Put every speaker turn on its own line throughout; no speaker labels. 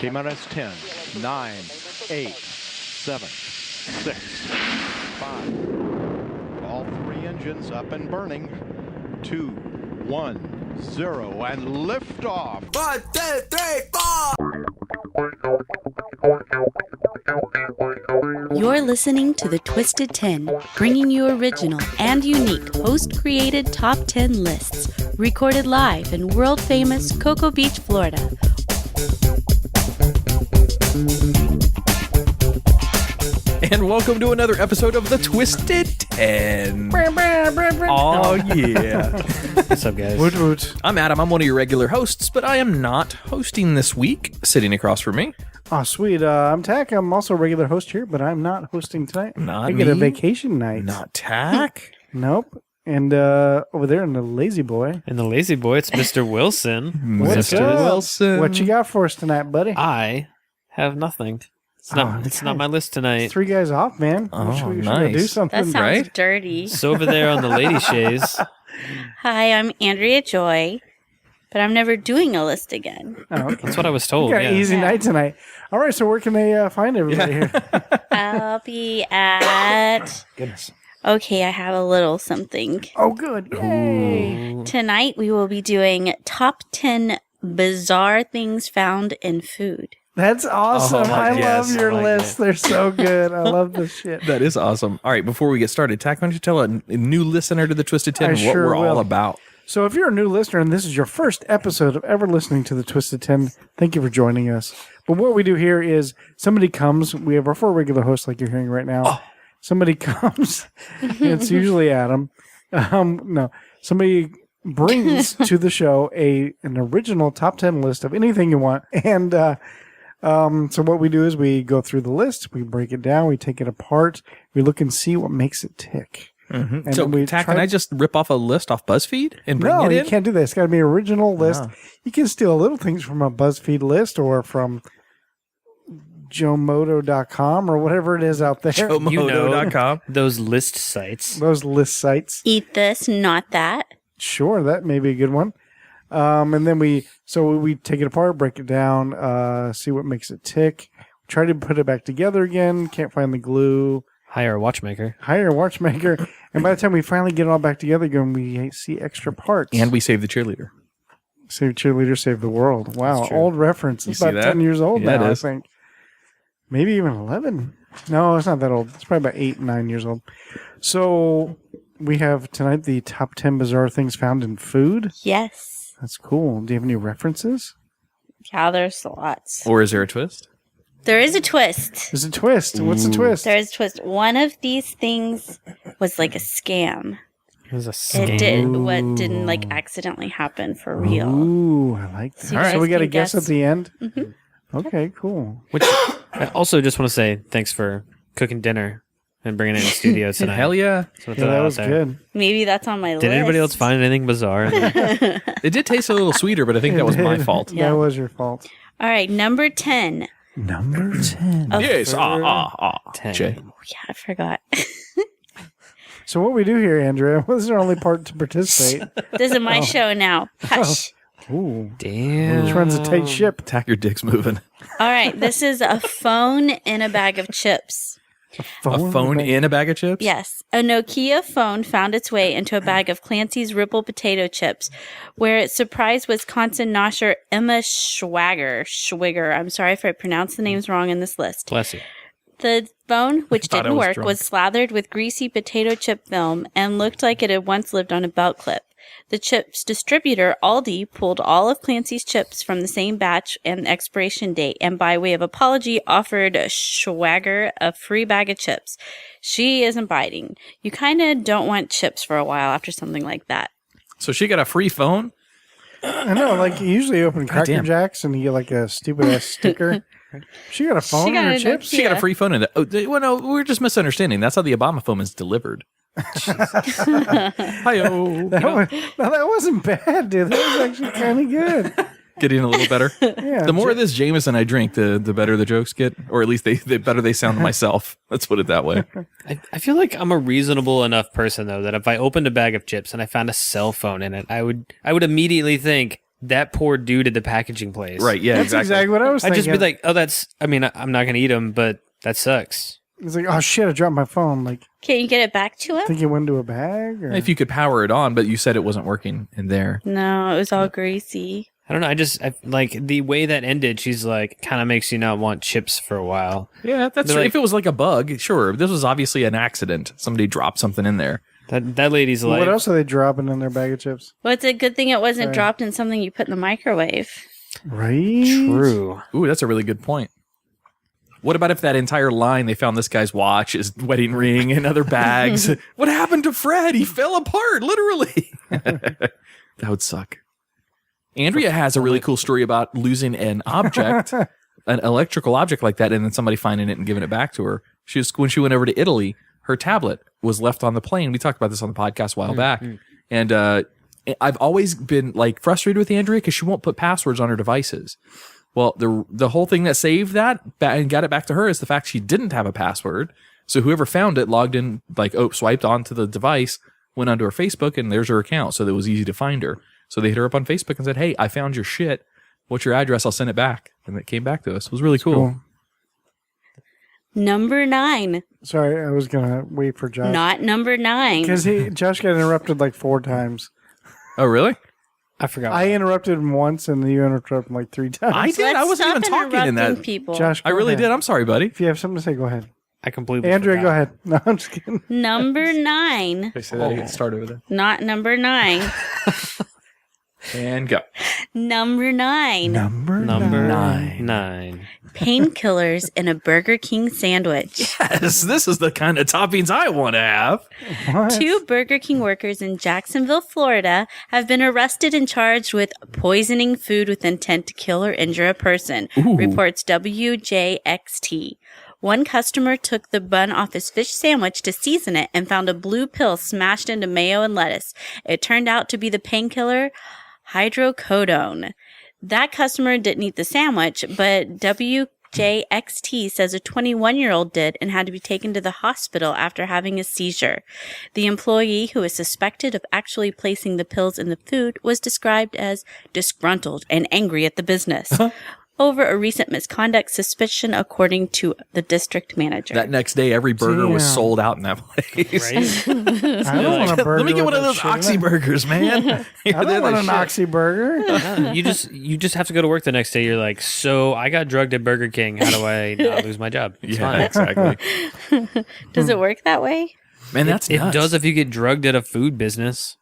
T-minus 10, 9, 8, 7, 6, 5. All three engines up and burning. 2, 1, 0, and liftoff.
1, 2, 3, 4.
You're listening to The Twisted 10, bringing you original and unique host-created top 10 lists, recorded live in world-famous Cocoa Beach, Florida.
And welcome to another episode of The Twisted 10. Oh, yeah.
What's up, guys?
Woot woot. I'm Adam. I'm one of your regular hosts, but I am not hosting this week. Sitting across from me.
Oh, sweet. I'm Tach. I'm also a regular host here, but I'm not hosting tonight.
Not
I get a
me.
vacation night.
Not Tach.
Nope. And over there in the Lazy Boy.
And the lazy boy, it's Mr. Wilson.
What's
Mr.
up?
Wilson.
What you got for us tonight, buddy?
I have nothing. It's
okay.
not my list tonight.
3 guys off, man.
Oh,
we should
nice.
do something.
That sounds
right?
dirty.
It's over there on the lady chaise.
Hi, I'm Andrea Joy, but I'm never doing a list again.
Oh, okay.
That's what I was
You
told.
got
Yeah.
an easy night tonight. All right, so where can they find everybody here?
I'll be at...
Goodness.
Okay, I have a little something.
Oh, good. Yay.
Tonight we will be doing top 10 bizarre things found in food.
That's awesome.
Oh,
I
yes.
love your
I like
lists. They're so good. I love this shit.
That is awesome. All right, before we get started, Tach, why don't you tell a new listener to The Twisted 10
I
what
sure
we're all
will.
about?
So if you're a new listener and this is your first episode of ever listening to the Twisted 10, thank you for joining us. But what we do here is somebody comes, we have our 4 regular hosts like you're hearing right now.
Oh.
Somebody comes, it's usually Adam. No, somebody brings to the show an original top 10 list of anything you want. And so what we do is we go through the list, we break it down, we take it apart, we look and see what makes it tick.
Mm-hmm.
And
So,
then we
Tach,
try-
can I just rip off a list off BuzzFeed and bring
No,
it
you
in?
can't do that. It's got to be an original list.
Oh.
You can steal little things from a BuzzFeed list or from jomoto.com or whatever it is out there.
Jomoto.com.
Those list sites.
Those list sites.
Eat this, not that.
Sure, that may be a good one. And then we take it apart, break it down, see what makes it tick. Try to put it back together again. Can't find the glue.
Hire a watchmaker.
Hire a watchmaker. And by the time we finally get it all back together again, we see extra parts.
And we save the cheerleader.
Save cheerleader, save the world. Wow,
That's true.
old reference.
You
It's
see
about
that?
10 years old
Yeah,
now,
it
I
is.
think. Maybe even 11. No, it's not that old. It's probably about 8, 9 years old. So we have tonight the top 10 bizarre things found in food.
Yes.
That's cool. Do you have any references?
Yeah, there's lots.
Or is there a twist?
There is a twist.
There's a twist. What's the twist?
There is a twist. One of these things was like a scam.
It was a
It
scam.
didn't like accidentally happen for real.
Ooh, I like that.
So you
All right, so
guys
we got a
can
guess
guess.
at the end?
Mhm.
Okay, cool.
Which I also just want to say thanks for cooking dinner and bringing it in the studio tonight.
Hell yeah.
Just wanna
Yeah,
throw
that
out
was
there.
good.
Maybe that's on my list.
Did anybody else find anything bizarre?
It did taste a little sweeter, but I think that was my fault.
Yeah.
That was your fault.
All right, number 10.
Number 10.
A
Yes.
fur-
10.
Jay.
Oh, yeah, I forgot.
So what we do here, Andrea, what is our only part to participate?
This is my show now. Hush.
Ooh.
Damn.
Which runs a tight ship.
Tack, your dick's moving.
All right, this is a phone in a bag of chips.
A phone in a bag of chips?
Yes. A Nokia phone found its way into a bag of Clancy's Ripple potato chips, where it surprised Wisconsin nosher Emma Schwiger. I'm sorry if I pronounced the names wrong in this list.
Bless you.
The phone, which
thought I
didn't
was
work,
drunk.
was slathered with greasy potato chip film and looked like it had once lived on a belt clip. The chips distributor, Aldi, pulled all of Clancy's chips from the same batch and expiration date, and by way of apology, offered Schwager a free bag of chips. She isn't biting. You kind of don't want chips for a while after something like that.
So she got a free phone?
I know, like you usually open Cracker
damn.
Jacks and you get like a stupid ass sticker. She got a phone
She got
in her
a
chips?
Nokia.
She got a free phone in it. Oh, well, no, we're just misunderstanding. That's how the Obama phone is delivered. Hi-yo.
That wasn't bad, dude. That was actually kind of good.
Getting a little better.
Yeah.
The more of this Jameson I drink, the better the jokes get, or at least the better they sound to myself. Let's put it that way.
I feel like I'm a reasonable enough person though that if I opened a bag of chips and I found a cell phone in it, I would immediately think, that poor dude at the packaging place.
Right, yeah,
That's exactly what I was
I'd
thinking.
just be like, oh, I'm not going to eat them, but that sucks.
It's like, oh shit, I dropped my phone. Like,
Can't you get it back to
I
him?
think it went into a bag. Or?
If you could power it on, but you said it wasn't working in there.
No, it was all greasy.
I don't know. I like the way that ended. She's like, kind of makes you not want chips for a while.
Yeah, that's
They're
true.
like-
If it was like a bug, sure. This was obviously an accident. Somebody dropped something in there.
That lady's like,
What else are they dropping in their bag of chips?
Well, it's a good thing it wasn't
Right.
dropped in something you put in the microwave.
Right.
true.
Ooh, that's a really good point. What about if that entire line, they found this guy's watch, his wedding ring, and other bags? What happened to Fred? He fell apart, literally. That would suck. Andrea has a really cool story about losing an object, an electrical object like that, and then somebody finding it and giving it back to her. When she went over to Italy, her tablet was left on the plane. We talked about this on the podcast a while back. And I've always been like frustrated with Andrea because she won't put passwords on her devices. Well, the whole thing that saved that and got it back to her is the fact she didn't have a password. So whoever found it logged in, like, swiped onto the device, went onto her Facebook, and there's her account. So that it was easy to find her. So they hit her up on Facebook and said, hey, I found your shit. What's your address? I'll send it back. And it came back to us. It was really cool.
Number 9.
Sorry, I was gonna wait for Josh
Not number 9.
because Josh got interrupted like 4 times.
Oh, really?
I forgot.
I interrupted him once, and you interrupted him like 3 times.
I did. I wasn't even talking in
interrupting
that.
people.
Josh,
I
go
really
ahead.
did. I'm sorry, buddy.
If you have something to say, go ahead.
I completely
Andrea,
forgot.
go ahead. No, I'm just kidding.
Number 9.
Say that again. Start over there.
Not number 9.
And go.
Number 9.
Number
Number
9.
9.
Painkillers in a Burger King sandwich.
Yes, this is the kind of toppings I want to have.
What?
2 Burger King workers in Jacksonville, Florida, have been arrested and charged with poisoning food with intent to kill or injure a person, reports WJXT. One customer took the bun off his fish sandwich to season it and found a blue pill smashed into mayo and lettuce. It turned out to be the painkiller hydrocodone. That customer didn't eat the sandwich, but WJXT says a 21-year-old did and had to be taken to the hospital after having a seizure. The employee, who is suspected of actually placing the pills in the food, was described as disgruntled and angry at the business over a recent misconduct suspicion, according to the district manager.
That next day, every burger was
Damn.
sold out in that place.
Right?
I don't want a burger.
Let me get one
with
of
that
those
shit in
Oxy
it.
burgers, man.
I don't want an Oxy burger.
No, you just have to go to work the next day. You're like, so I got drugged at Burger King. How do I not lose my job? It's
Yeah,
fine.
exactly.
Does it work that way?
Man, that's
It
nuts.
does if you get drugged at a food business.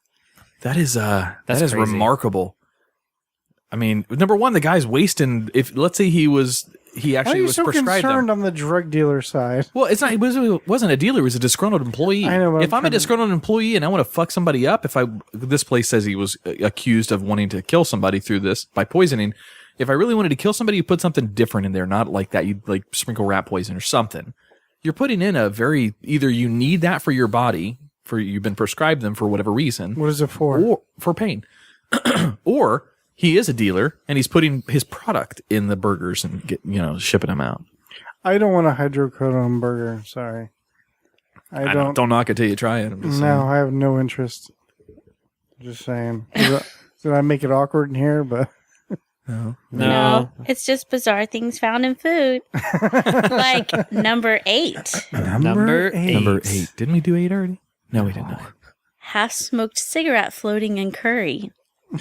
That is
That's
crazy. Remarkable. I mean, number one, the guy's wasting. If let's say he
Why are
actually
you
was
so
prescribed
concerned
them.
on the drug dealer side?
Well, it's not. It wasn't a dealer. It was a disgruntled employee.
I know, but
If I'm a disgruntled employee and I want to fuck somebody up, this place says he was accused of wanting to kill somebody through this by poisoning. If I really wanted to kill somebody, you put something different in there, not like that. You like sprinkle rat poison or something. You're putting in either you need that for your body, you've been prescribed them for whatever reason,
What is it for?
or for pain, or he is a dealer and he's putting his product in the burgers and shipping them out.
I don't want a hydrocodone burger. Sorry. I don't.
knock it till you try it. I'm just saying.
No, I have no interest. Just saying. Did I make it awkward in here? But
No.
It's just bizarre things found in food. Like number 8.
Number 8.
Number 8. Didn't we do 8 already? No, we didn't.
Half-smoked cigarette floating in curry.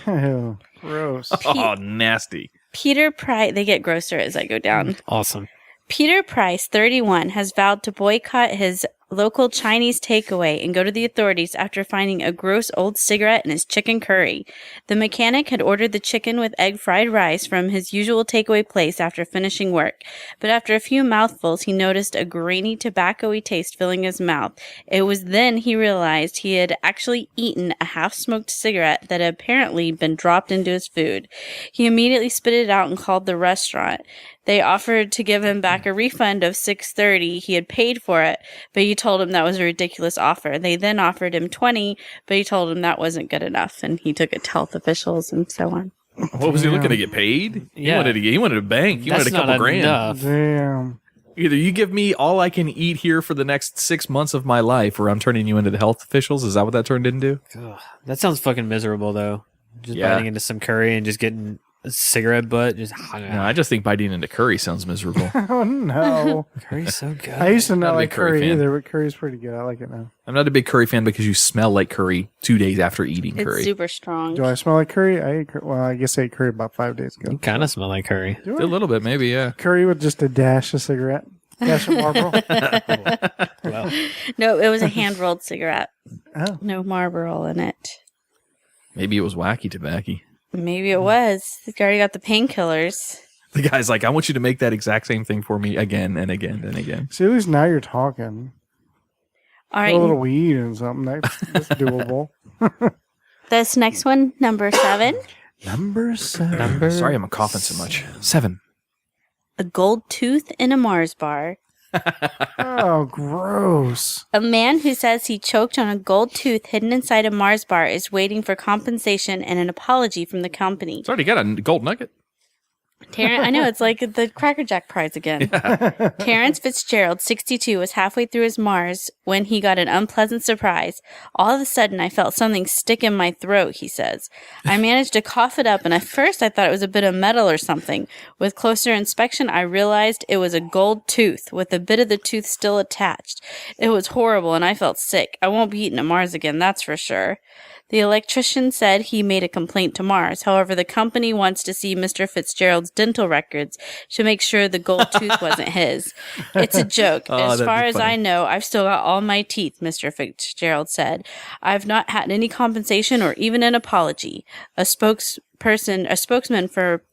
Ew, gross.
Oh, nasty.
Peter Price, they get grosser as I go down.
Awesome.
Peter Price, 31, has vowed to boycott his local Chinese takeaway and go to the authorities after finding a gross old cigarette in his chicken curry. The mechanic had ordered the chicken with egg fried rice from his usual takeaway place after finishing work, but after a few mouthfuls, he noticed a grainy, tobacco-y taste filling his mouth. It was then he realized he had actually eaten a half-smoked cigarette that had apparently been dropped into his food. He immediately spit it out and called the restaurant. They offered to give him back a refund of $6.30. He had paid for it, but he told him that was a ridiculous offer. They then offered him $20, but he told him that wasn't good enough, and he took it to health officials and so on.
What was he looking to get paid?
Yeah.
He wanted a bank. He
That's
wanted a couple
not
grand.
enough.
Damn.
Either you give me all I can eat here for the next 6 months of my life, or I'm turning you into the health officials. Is that what that turned into?
Ugh, that sounds fucking miserable, though. Just
Yeah.
biting into some curry and just getting a cigarette butt. Just
No, I just think biting into curry sounds miserable.
Oh no!
curry's so good.
I used to
Not
not
a
like
big curry
curry
fan.
either, but curry's pretty good. I like it now.
I'm not a big curry fan because you smell like curry 2 days after eating
It's
curry.
super strong.
Do I smell like curry? I ate well, I guess I ate curry about 5 days ago.
You kind of smell like curry.
Do
A little bit, maybe, yeah.
Curry with just a dash of cigarette, dash of Marlboro.
Well,
No, it was a hand rolled cigarette.
Oh.
No Marlboro in it.
Maybe it was wacky tobacco.
Maybe it was. He already got the painkillers.
The guy's like, I want you to make that exact same thing for me again and again and again.
See, at least now you're talking.
All
A little
right.
weed and something. That's doable.
This next one, number 7.
Number 7.
Sorry I'm coughing so much. 7.
A gold tooth in a Mars bar.
Oh, gross.
A man who says he choked on a gold tooth hidden inside a Mars bar is waiting for compensation and an apology from the company.
Sorry to get a gold nugget.
I know, it's like the Cracker Jack prize again. Terrence Fitzgerald, 62, was halfway through his Mars when he got an unpleasant surprise. All of a sudden, I felt something stick in my throat, he says. I managed to cough it up, and at first I thought it was a bit of metal or something. With closer inspection, I realized it was a gold tooth, with a bit of the tooth still attached. It was horrible, and I felt sick. I won't be eating at Mars again, that's for sure. The electrician said he made a complaint to Mars. However, the company wants to see Mr. Fitzgerald's dental records to make sure the gold tooth wasn't his. It's a joke.
Oh,
As
that'd
far
be
as
funny.
I know, I've still got all my teeth, Mr. Fitzgerald said. I've not had any compensation or even an apology. A spokesman for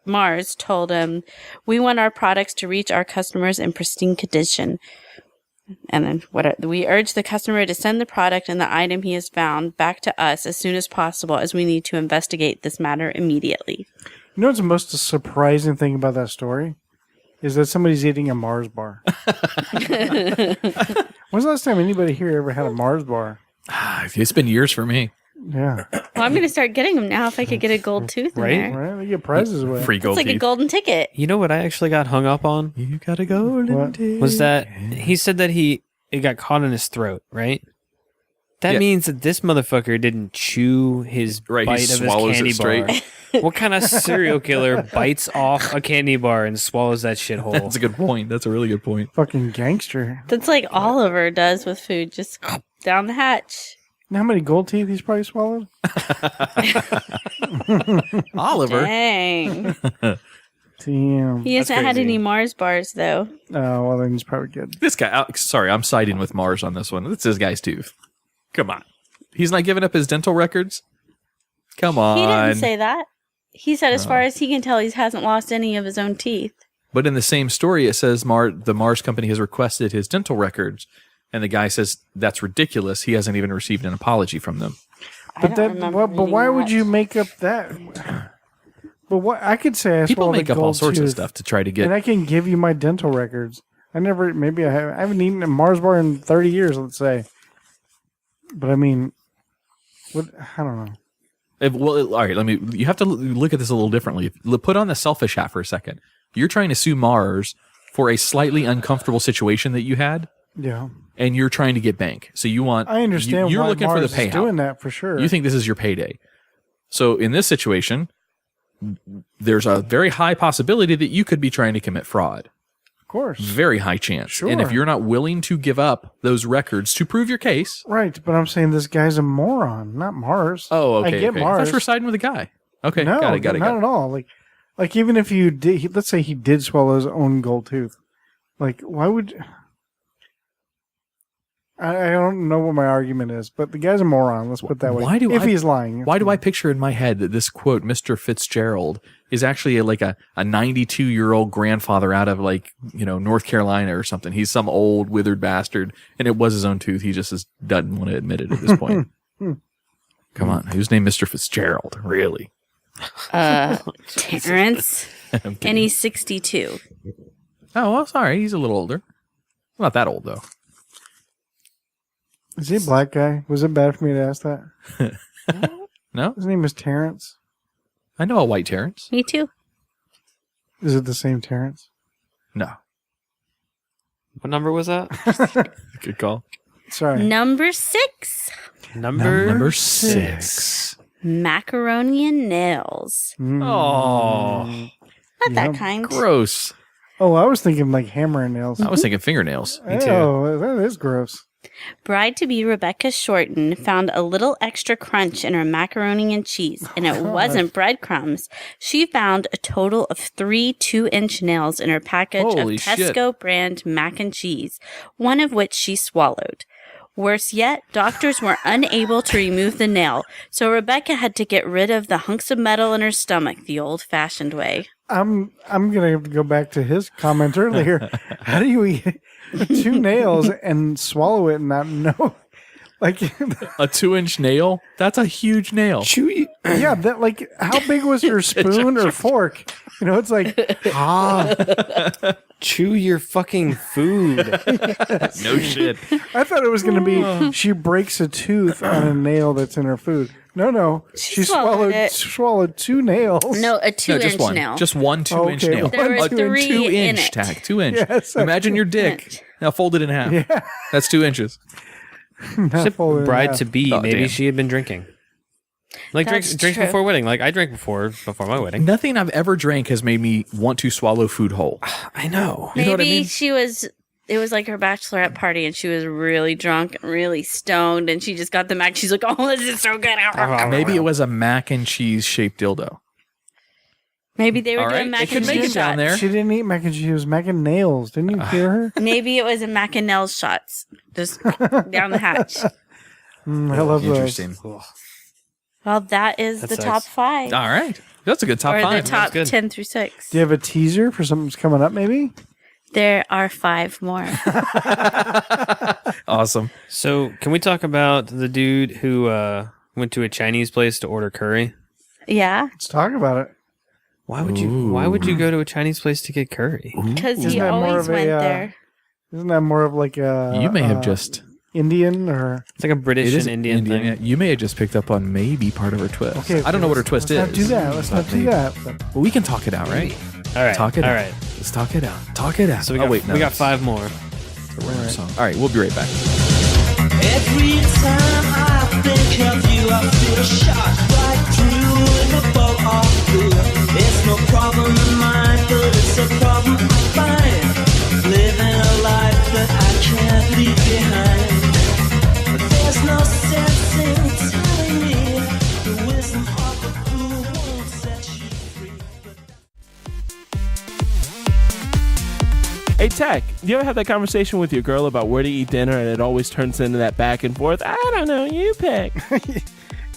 Mars told him, "We want our products to reach our customers in pristine condition." And then we urge the customer to send the product and the item he has found back to us as soon as possible, as we need to investigate this matter immediately.
You know what's the most surprising thing about that story? Is that somebody's eating a Mars bar. When's the last time anybody here ever had a Mars bar?
It's been years for me.
Yeah.
Well, I'm going to start getting them now if I could get a gold tooth in
Right?
there.
Right? They get prizes with it.
Free
It's
gold
like a
teeth.
golden ticket.
you know what I actually got hung up on?
You got a golden
What?
teeth.
Was that he said that it got caught in his throat, right? That
Yeah.
means that this motherfucker didn't chew his
Right, he
bite of his
swallows
candy
it straight.
bar. What kind of serial killer bites off a candy bar and swallows that
That's
shithole?
a good point. That's a really good point.
Fucking gangster.
That's like Oliver does with food, just down the hatch.
You know how many gold teeth he's probably swallowed?
Oliver.
Dang.
Damn.
He hasn't had
crazy.
any Mars bars, though.
Oh, well, then he's probably good.
This guy, sorry, I'm siding with Mars on this one. It's this guy's tooth. Come on. He's not giving up his dental records? Come on.
He didn't say that. He said as far as he can tell, he hasn't lost any of his own teeth.
But in the same story, it says the Mars company has requested his dental records. And the guy says, that's ridiculous. He hasn't even received an apology from them.
But but why would you make up that? But what I could say, I
People
swallowed a
make up all
gold
sorts of
tooth,
stuff to try to get.
and I can give you my dental records. I haven't eaten a Mars bar in 30 years, let's say. But I mean, I don't know.
All right, you have to look at this a little differently. Put on the selfish hat for a second. You're trying to sue Mars for a slightly uncomfortable situation that you had,
Yeah,
and you're trying to get bank. So you want.
I understand
You're
why
looking
Mars
for the
is
payout.
doing that for sure.
You think this is your payday. So in this situation, there's a very high possibility that you could be trying to commit fraud.
of course,
Very high chance. And if
Sure.
you're not willing to give up those records to prove your case.
right? But I'm saying this guy's a moron, not Mars.
Oh, okay.
I get
okay.
Mars.
I thought you were siding with the guy. Okay,
No,
got it.
not at all. Like even if you did, let's say he did swallow his own gold tooth. Like, why would? I don't know what my argument is, but the guy's a moron. Let's put it that way.
Why do
if
I-
he's lying?
Why do I picture in my head that this quote, Mr. Fitzgerald, is actually like a 92-year-old grandfather out of North Carolina or something? He's some old withered bastard, and it was his own tooth. He just doesn't want to admit it at this point. Come on, who's named Mr. Fitzgerald? Really?
Terrence,
I'm
and
kidding.
he's 62.
Oh, well, sorry, he's a little older. Not that old though.
Is he a black guy? Was it bad for me to ask that?
No,
His name is Terrence.
I know a white Terrence.
Me too.
Is it the same Terrence?
No,
What number was that?
good call.
Sorry.
Number 6.
Number
Six.
Macaronian nails.
Oh,
Not that kind.
gross.
Oh, I was thinking like hammer and nails.
I was thinking fingernails.
Me too.
Oh, that is gross.
Bride-to-be Rebecca Shorten found a little extra crunch in her macaroni and cheese, and it wasn't breadcrumbs. She found a total of 3 2-inch nails in her package
Holy
of
shit.
Tesco brand mac and cheese, one of which she swallowed. Worse yet, doctors were unable to remove the nail, so Rebecca had to get rid of the hunks of metal in her stomach the old-fashioned way.
I'm gonna have to go back to his comment earlier. How do you eat 2 nails and swallow it and not know? Like,
A 2-inch nail? That's a huge nail.
Chewy.
yeah, that like how big was her spoon or fork? You know, it's like
Chew your fucking food.
No shit.
I thought it was gonna be she breaks a tooth on a nail that's in her food. No,
She swallowed it.
swallowed 2 nails.
No, a
No,
2-inch
just one.
nail.
Just one 2-inch
Okay,
nail.
There were
one
3 in
2-inch
it.
tack. 2-inch.
Yes,
Imagine your dick. Now fold it in half.
Yeah.
That's 2 inches.
Not folded in
Bride
half.
to be.
Oh,
Maybe
damn.
she had been drinking. Like
That's
drinks
true.
before wedding. Like I drank before my wedding.
Nothing I've ever drank has made me want to swallow food whole.
I know.
You know what I
Maybe
mean?
it was like her bachelorette party and she was really drunk and really stoned and she just got the mac. She's like, oh, this is so good.
Maybe it was a mac and cheese shaped dildo.
Maybe they were
All
doing
right,
mac
it could
and
make
cheese
it down
shots.
there.
She didn't eat mac and cheese. She was mac and nails. Didn't you hear her?
Maybe it was a mac and nails shots. Just down the hatch.
I love those.
Interesting.
Well, that is
That
the
sucks.
top 5.
All right. That's a good top
or
5.
the top
good.
10 through 6.
Do you have a teaser for something that's coming up? Maybe.
There are 5 more.
Awesome.
So can we talk about the dude who went to a Chinese place to order curry?
Yeah,
Let's talk about it.
Why would you go to a Chinese place to get curry?
because
Isn't
he
that more
always
of a,
went there.
Isn't that more of like a?
You may have just...
Indian or
It's like a British
It is
and Indian thing.
Yeah. You may have just picked up on maybe part of her twist.
okay.
I don't know what her twist
let's
is.
Not do that. Let's not do that. But
Well, we can talk it out, right?
All right.
Talk it
All
out.
right.
Let's talk it out. Talk it out.
So we got
wait, no,
we got
that's
5 more.
the random song. All right, we'll be right back.
Every time I think of you, I feel shot right through the bow of fear. It's no problem of mine, but it's a problem I find. Living a life that I can't leave behind. There's no sense in telling me the wisdom of a fool won't set you free.
Hey, Tech, you ever have that conversation with your girl about where to eat dinner and it always turns into that back and forth? I don't know, you pick.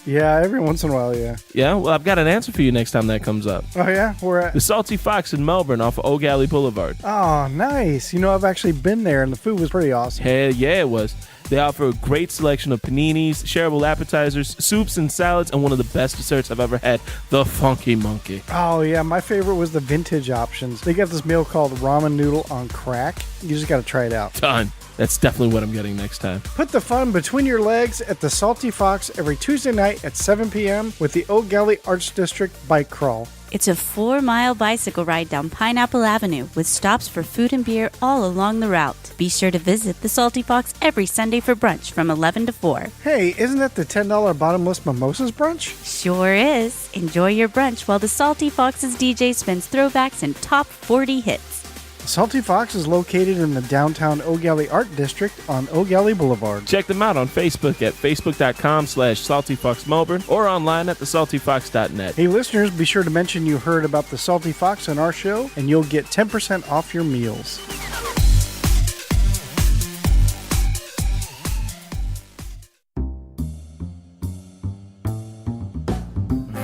yeah, every once in a while, yeah.
Yeah, well, I've got an answer for you next time that comes up.
Oh yeah, we're at.
The Salty Fox in Melbourne off of Old Galley Boulevard.
Oh, nice. You know, I've actually been there, and the food was pretty awesome.
Hell yeah, it was. They offer a great selection of paninis, shareable appetizers, soups and salads, and one of the best desserts I've ever had, the Funky Monkey.
Oh yeah, my favorite was the vintage options. They got this meal called ramen noodle on crack. You just got to try it out.
Done. That's definitely what I'm getting next time.
Put the fun between your legs at the Salty Fox every Tuesday night at 7 p.m. with the Old Galley Arts District Bike Crawl.
It's a 4-mile bicycle ride down Pineapple Avenue with stops for food and beer all along the route. Be sure to visit the Salty Fox every Sunday for brunch from 11 to 4.
Hey, isn't that the $10 bottomless mimosas brunch?
Sure is. Enjoy your brunch while the Salty Fox's DJ spins throwbacks and top 40 hits.
Salty Fox is located in the downtown Old Galley Art District on Old Galley Boulevard.
Check them out on Facebook at facebook.com/saltyfoxmelbourne or online at thesaltyfox.net.
Hey listeners, be sure to mention you heard about the Salty Fox on our show and you'll get 10% off your meals.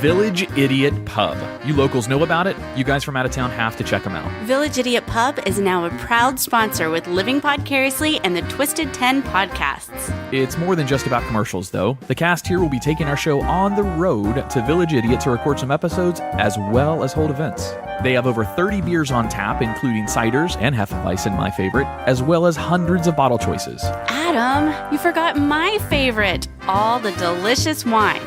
Village Idiot Pub. You locals know about it. You guys from out of town have to check them out.
Village Idiot Pub is now a proud sponsor with Living Podcariously and the Twisted 10 podcasts.
It's more than just about commercials, though. The cast here will be taking our show on the road to Village Idiot to record some episodes as well as hold events. They have over 30 beers on tap, including ciders and Hefeweizen, my favorite, as well as hundreds of bottle choices.
Adam, you forgot my favorite, all the delicious wine.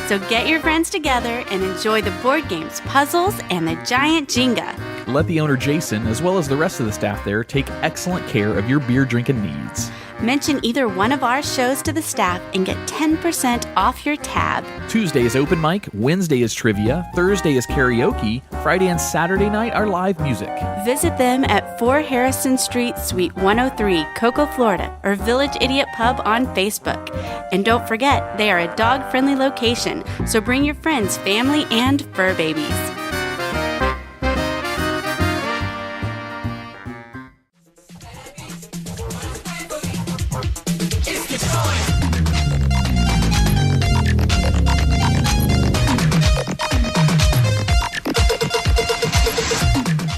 So get your friends together and enjoy the board games, puzzles, and the giant Jenga.
Let the owner, Jason, as well as the rest of the staff there, take excellent care of your beer drinking needs.
Mention either one of our shows to the staff and get 10% off your tab.
Tuesday is open mic, Wednesday is trivia, Thursday is karaoke, Friday and Saturday night are live music.
Visit them at 4 Harrison Street, Suite 103, Cocoa, Florida, or Village Idiot Pub on Facebook. And don't forget, they are a dog-friendly location, so bring your friends, family, and fur babies.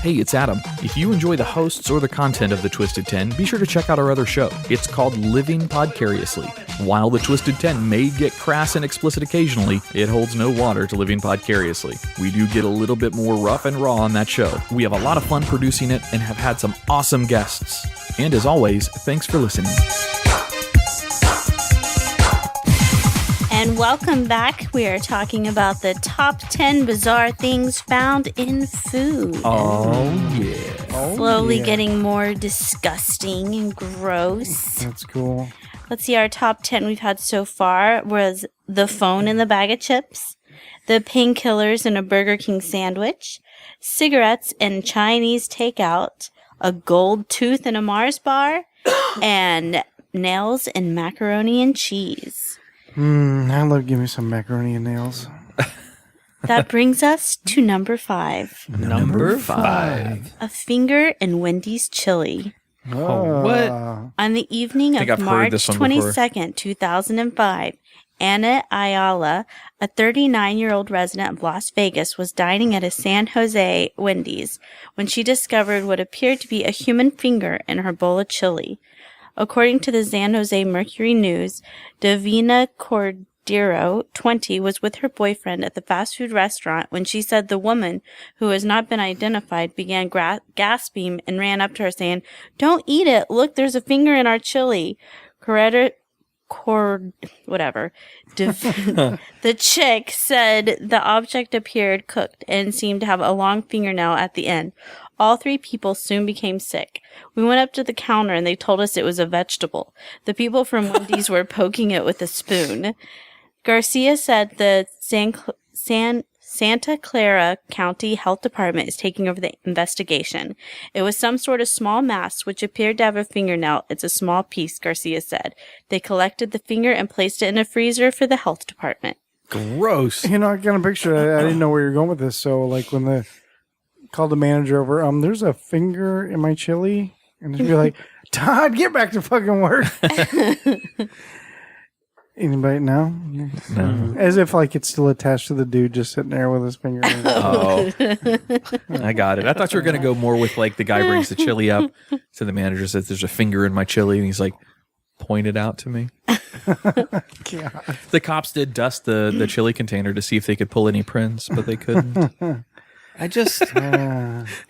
Hey, it's Adam. If you enjoy the hosts or the content of The Twisted 10, be sure to check out our other show. It's called Living Podcariously. While The Twisted 10 may get crass and explicit occasionally, it holds no water to Living Podcariously. We do get a little bit more rough and raw on that show. We have a lot of fun producing it and have had some awesome guests. And as always, thanks for listening.
And welcome back. We are talking about the top 10 bizarre things found in food.
Oh, yeah.
Slowly getting more disgusting and gross.
That's cool.
Let's see, our top 10 we've had so far was the phone in the bag of chips, the painkillers in a Burger King sandwich, cigarettes and Chinese takeout, a gold tooth in a Mars bar, and nails in macaroni and cheese.
I love give me some macaroni and nails.
That brings us to number 5.
Number 5.
A finger in Wendy's chili.
Oh, what?
On the evening
think
of
I've heard this
March
one before.
22nd, 2005, Anna Ayala, a 39-year-old resident of Las Vegas, was dining at a San Jose Wendy's when she discovered what appeared to be a human finger in her bowl of chili. According to the San Jose Mercury News, Davina Cordero, 20, was with her boyfriend at the fast food restaurant when she said the woman, who has not been identified, began gasping and ran up to her saying, "Don't eat it. Look, there's a finger in our chili." The chick said the object appeared cooked and seemed to have a long fingernail at the end. All 3 people soon became sick. We went up to the counter and they told us it was a vegetable. The people from Wendy's were poking it with a spoon. Garcia said the Santa Clara County Health Department is taking over the investigation. It was some sort of small mass which appeared to have a fingernail. It's a small piece, Garcia said. They collected the finger and placed it in a freezer for the health department.
Gross.
You know, I got a picture. I didn't know where you're going with this. So, like, when they called the manager over, there's a finger in my chili, and they'd be like, "Todd, get back to fucking work." Anybody know? No. As if like it's still attached to the dude just sitting there with his finger.
Oh, I got it. I thought you were going to go more with like the guy brings the chili up. So the manager says, "There's a finger in my chili," and he's like, "Point it out to me." The cops did dust the chili container to see if they could pull any prints, but they couldn't.
I just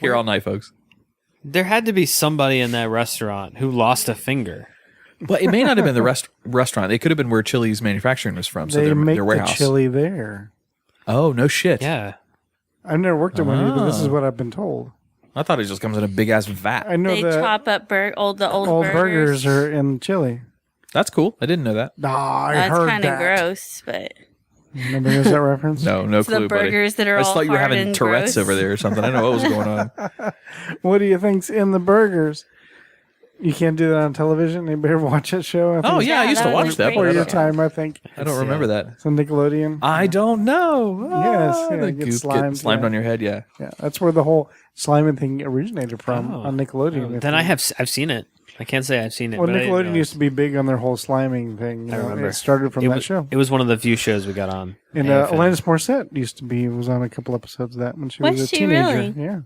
Here all night, folks.
there had to be somebody in that restaurant who lost a finger.
Well, it may not have been the restaurant. It could have been where Chili's manufacturing was from. So
They make
their warehouse.
the chili there.
Oh, no shit.
Yeah.
I've never worked at Wendy's, but this is what I've been told.
I thought it just comes in a big ass vat.
I know
They
that
chop up the old
old burgers are in chili.
That's cool. I didn't know that.
Nah, I
That's
heard
kind of
that.
gross, but
Nobody knows that reference?
No
it's
clue.
the burgers
buddy.
that are
I just
all
thought you were
hard
having
and
Tourette's
gross.
over there or something. I don't know what was going on.
What do you think's in the burgers? You can't do that on television. Anybody ever watch that show? I think
Oh
it's
yeah, I used to
that
watch
was
that.
great.
But
before
I
your
don't,
time, I think.
I don't remember that.
It's on Nickelodeon.
I don't know.
Yes,
Ah,
yeah,
the
get
goop
slimed,
slimed
yeah.
on your head. Yeah.
Yeah, that's where the whole sliming thing originated from on Nickelodeon.
Then I've seen it. I can't say I've seen it.
Well,
but I didn't
Nickelodeon
realize.
used to be big on their whole sliming thing.
I remember.
It started from
It
that
was-
show.
It was one of the few shows we got on.
And
AFN.
Alanis Morissette was on a couple episodes of that when she was
Was
a
she
teenager.
really?
Yeah.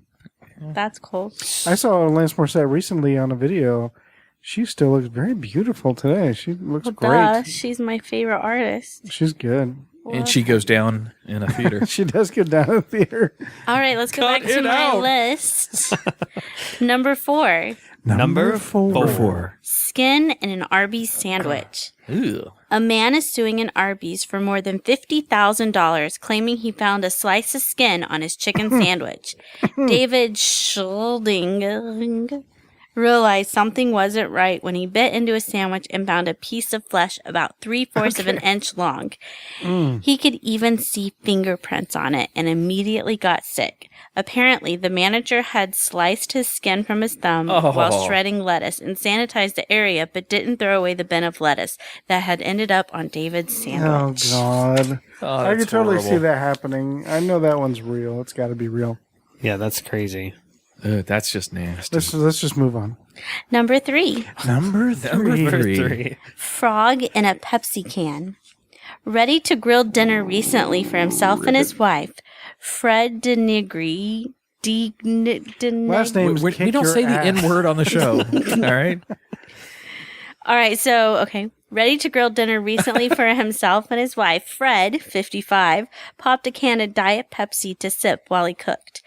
That's cool.
I saw Alanis Morissette recently on a video. She still looks very beautiful today. She looks
Well,
great.
duh, she's my favorite artist.
She's good.
And she goes down in a theater.
She does get down to the theater.
All right, let's go
Cut
back to
it
my
out.
list. Number 4,
Number
four.
skin in an Arby's sandwich.
Ew.
A man is suing an Arby's for more than $50,000, claiming he found a slice of skin on his chicken sandwich. David Schulding realized something wasn't right when he bit into a sandwich and found a piece of flesh about 3/4 of an inch long. He could even see fingerprints on it and immediately got sick. Apparently, the manager had sliced his skin from his thumb while shredding lettuce and sanitized the area, but didn't throw away the bin of lettuce that had ended up on David's sandwich.
Oh, God.
Oh,
I
that's
could totally
horrible.
see that happening. I know that one's real. It's got to be real.
Yeah, that's crazy.
That's just nasty.
Let's just move on.
Number 3.
Number three.
Three.
Frog in a Pepsi can. Ready to grill dinner recently for himself and his wife, Fred Denegri.
Last name's
We
Kick
don't
Your
say the
Ass.
N-word on the show. All right.
All right, so, okay. Ready to grill dinner recently for himself and his wife, Fred, 55, popped a can of Diet Pepsi to sip while he cooked.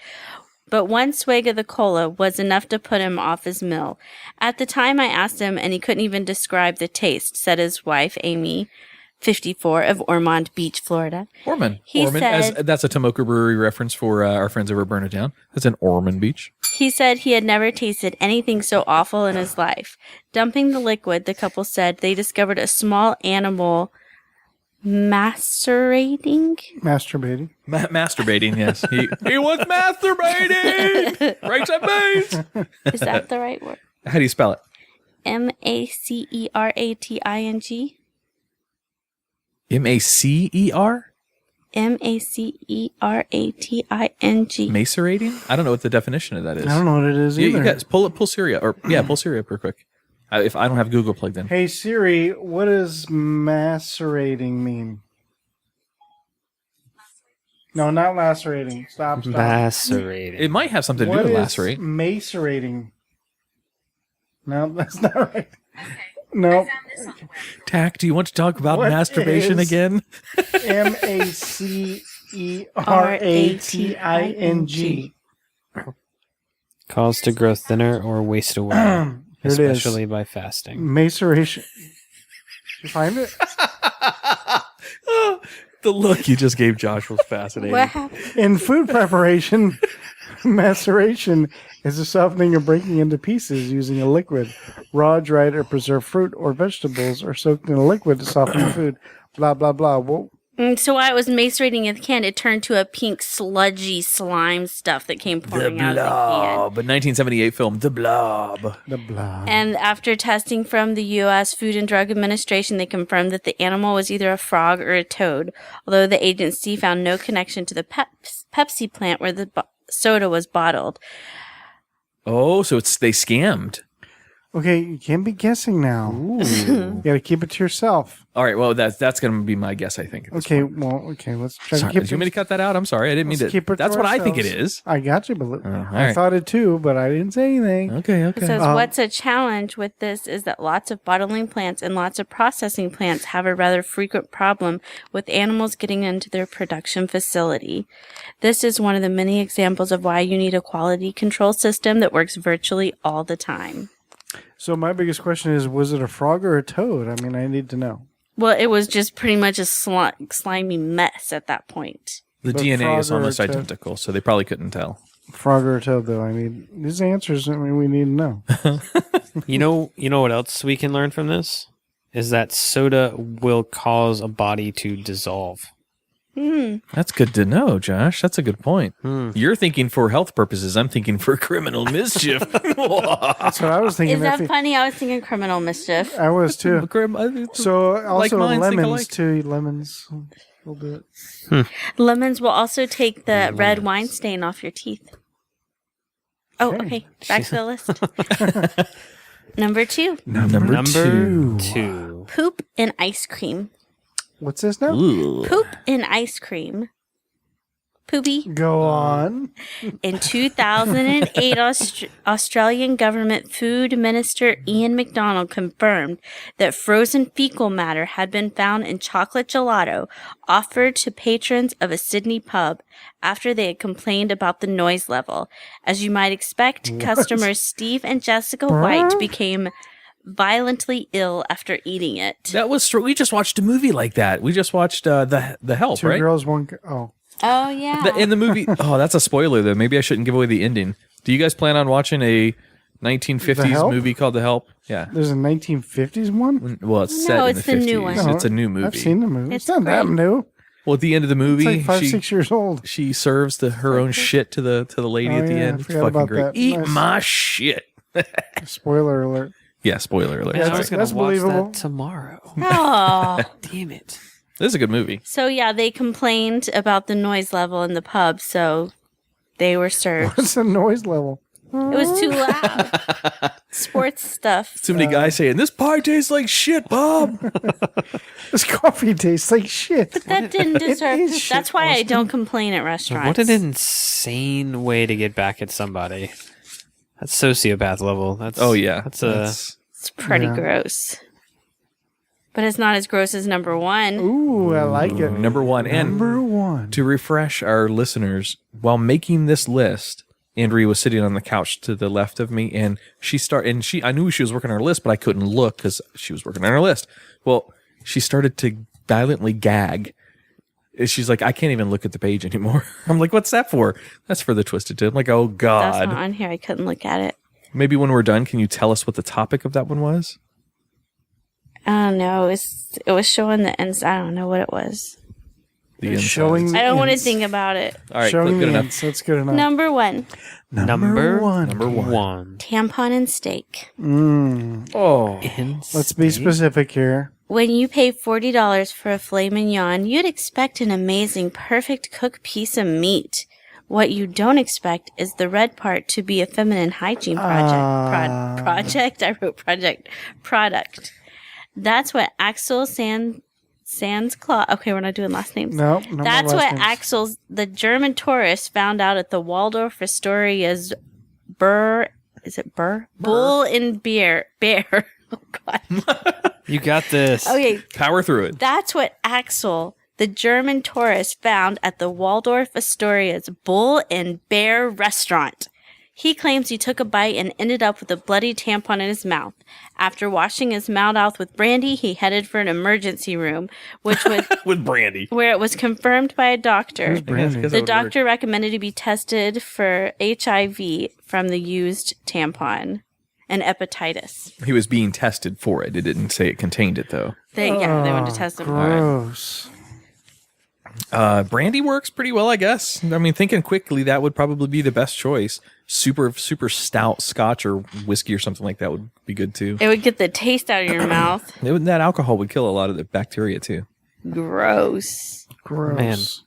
But one swig of the cola was enough to put him off his meal. At the time I asked him, and he couldn't even describe the taste, said his wife, Amy, 54, of Ormond Beach, Florida.
Ormond.
He
Ormond.
said-
That's a Tomoka Brewery reference for our friends over at Burnetown. That's in Ormond Beach.
He said he had never tasted anything so awful in his life. Dumping the liquid, the couple said they discovered a small animal masturbating.
Masturbating, yes. He was masturbating! Right side base!
Is that the right word?
How do you spell it?
Macerating.
M-A-C-E-R?
Macerating.
Macerating? I don't know what the definition of that is.
I don't know what it is
Yeah,
either.
you guys pull Siri up. Pull Siri up real quick. If I don't have Google plugged in.
Hey Siri, what does macerating mean? No, not lacerating. Stop.
Lacerating.
It might have something to
What
do with
is
lacerate.
macerating? No, that's not right. No.
Tack, do you want to talk about
What
masturbation
is-
again?
Macerating.
Cause to grow thinner or waste away,
Here it is.
especially by fasting.
Maceration. Did you find it?
The look you just gave Josh was fascinating.
What happened?
In food preparation, maceration is the softening or breaking into pieces using a liquid. Raw, dried, or preserved fruit or vegetables are soaked in a liquid to soften the food. Blah, blah, blah. Well,
So while it was macerating in the can, it turned to a pink, sludgy slime stuff that came pouring out of the can.
But 1978 film, The Blob.
the blah.
And after testing from the U.S. Food and Drug Administration, they confirmed that the animal was either a frog or a toad, although the agency found no connection to the Pepsi plant where the soda was bottled.
Oh, so they scammed.
Okay, you can't be guessing now. You got to keep it to yourself.
All right, well, that's going to be my guess, I think. at this
Okay,
point.
well, okay, let's try
Sorry,
to keep
did you want me to cut that out? I'm sorry. I didn't mean
let's
to.
keep it
That's
to
what I think it
ourselves.
is.
I got you, but
all
I
right.
thought it too, but I didn't say anything.
Okay.
It says,
Um,
what's a challenge with this is that lots of bottling plants and lots of processing plants have a rather frequent problem with animals getting into their production facility. This is one of the many examples of why you need a quality control system that works virtually all the time.
So my biggest question is, was it a frog or a toad? I mean, I need to know.
Well, it was just pretty much a slimy mess at that point.
The
But
DNA
frog
is
or
almost
toad?
identical, so they probably couldn't tell.
Frog or a toad, though. I mean, these answers, I mean, we need to know.
You know what else we can learn from this? Is that soda will cause a body to dissolve.
That's good to know, Josh. That's a good point. You're thinking for health purposes. I'm thinking for criminal mischief.
That's what I was thinking.
Is that funny? I was thinking criminal mischief.
I was too. So also
minds think
lemons
alike.
too. Lemons. We'll do it.
Lemons will also take the red wine stain off your teeth. Oh, okay. Back to the list. Number 2.
Number two.
Poop in ice cream.
What's this now?
Poop in ice cream. Poopy.
Go on.
In 2008, Australian government food minister Ian MacDonald confirmed that frozen fecal matter had been found in chocolate gelato offered to patrons of a Sydney pub after they had complained about the noise level. As you might expect, customers Steve and Jessica White became violently ill after eating it.
That was true. We just watched a movie like that. We just watched the Help,
Two
right?
girls, one. Oh,
Oh, yeah.
In the movie. Oh, that's a spoiler though. Maybe I shouldn't give away the ending. Do you guys plan on watching a
The
1950s
Help?
movie called The Help. Yeah.
There's a 1950s one?
Well, it's
No,
set in
it's
the
the
50s.
new one.
No,
It's a new movie.
I've seen the movie. It's
It's
not that
great.
new.
Well, at the end of the movie,
It's like 5-6 years old.
she serves her own shit to the lady
Oh,
at the
yeah, I
end. It's
forgot
fucking
about
great.
that.
Eat
Nice.
my shit.
Spoiler alert.
Yeah, spoiler alert.
Man, I
That's-
was gonna
that's
watch
believable.
that tomorrow.
Oh.
Damn it.
This is a good movie.
So yeah, they complained about the noise level in the pub, so they were served.
What's the noise level?
It was too loud. Sports stuff.
Too many guys saying, this pie tastes like shit, Bob.
This coffee tastes like shit.
That didn't deserve.
is shit,
That's why I
Poston.
don't complain at restaurants.
What an insane way to get back at somebody. That's sociopath level. That's
Oh, yeah.
That's
It's pretty
Yeah.
gross. But it's not as gross as number one.
Ooh, I like it.
Number one. And
Number one.
to refresh our listeners, while making this list, Andrea was sitting on the couch to the left of me, and I knew she was working on her list, but I couldn't look because she was working on her list. Well, she started to violently gag. She's like, I can't even look at the page anymore. I'm like, what's that for? That's for the Twisted Tip. I'm like, oh
That's
God.
not on here. I couldn't look at it.
Maybe when we're done, can you tell us what the topic of that one was?
I don't know. It was showing the ends. I don't know what it was.
The
It's
insides.
showing the
I don't want to
ends.
think about it.
All right,
Showing
good
the
enough.
ends. That's good enough.
Number one,
Number one.
Number one.
tampon and steak.
Oh,
Let's be specific here.
When you pay $40 for a filet mignon, you'd expect an amazing, perfect cooked piece of meat. What you don't expect is the red part to be a feminine hygiene project. Project? I wrote project. Product. That's what Axel Sandsclaw. Okay, we're not doing last names.
No, more
That's
last
what
names.
Axel's, the German tourist, found out at the Waldorf Astoria's Bull and Bear. Oh, God.
You got this.
Okay,
power through it.
that's what Axel, the German tourist, found at the Waldorf Astoria's Bull and Bear restaurant. He claims he took a bite and ended up with a bloody tampon in his mouth. After washing his mouth out with brandy, he headed for an emergency room, which was
With brandy.
where it was confirmed by a doctor.
Brandy.
The doctor recommended he be tested for HIV from the used tampon and hepatitis.
He was being tested for it. It didn't say it contained it, though.
They went to test him for it.
Gross.
Brandy works pretty well, I guess. I mean, thinking quickly, that would probably be the best choice. Super stout scotch or whiskey or something like that would be good, too.
It would get the taste out of your mouth.
That alcohol would kill a lot of the bacteria, too.
Gross.
Gross.